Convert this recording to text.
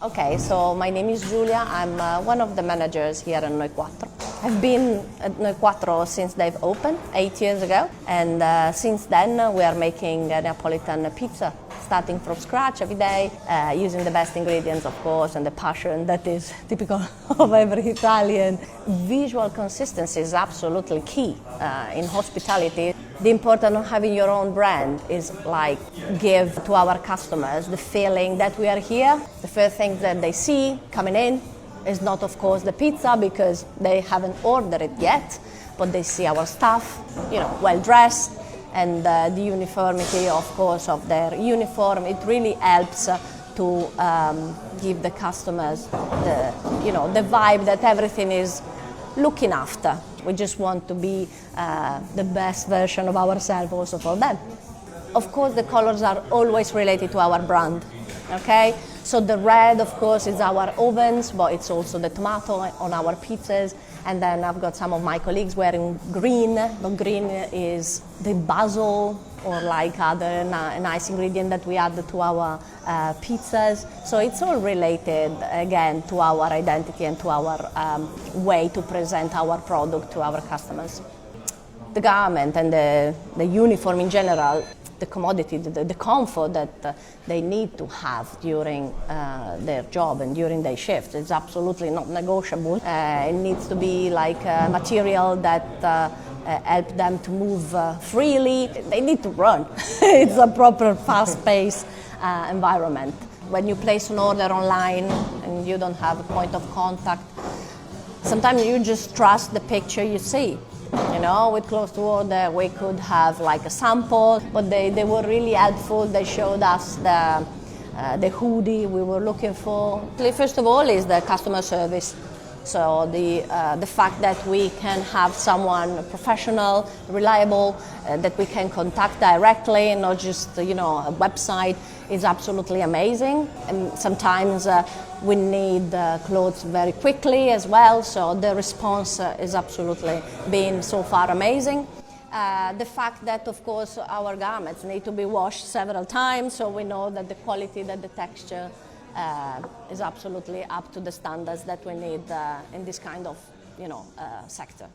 Okay, so my name is Giulia. I'm one of the managers here at Noi Quattro. I've been at Noi Quattro since they've opened 8 years ago, and since then we are making a Neapolitan pizza, starting from scratch every day, using the best ingredients, of course, and the passion that is typical of every Italian. Visual consistency is absolutely key in hospitality. The importance of having your own brand is like give to our customers the feeling that we are here. The first thing that they see coming in is not, of course, the pizza because they haven't ordered it yet, but they see our staff, well dressed, and the uniformity, of course, of their uniform. It really helps to give the customers the vibe that everything is looking after. We just want to be the best version of ourselves also for them. Of course, the colors are always related to our brand, okay? So the red, of course, is our ovens, but it's also the tomato on our pizzas. And then I've got some of my colleagues wearing green, but green is the basil or like other nice ingredient that we add to our pizzas. So it's all related, again, to our identity and to our way to present our product to our customers. The garment and the uniform in general, the commodity, the comfort that they need to have during their job and during their shift is absolutely not negotiable. It needs to be like a material that help them to move freely. They need to run. It's a proper fast-paced environment. When you place an order online and you don't have a point of contact, sometimes you just trust the picture you see. With close to order, we could have like a sample, but they were really helpful. They showed us the hoodie we were looking for. First of all is the customer service. So the fact that we can have someone professional, reliable, that we can contact directly, not just a website, is absolutely amazing. And sometimes we need clothes very quickly as well. So the response is absolutely been so far amazing. The fact that, of course, our garments need to be washed several times, so we know that the quality, that the texture is absolutely up to the standards that we need in this kind of sector.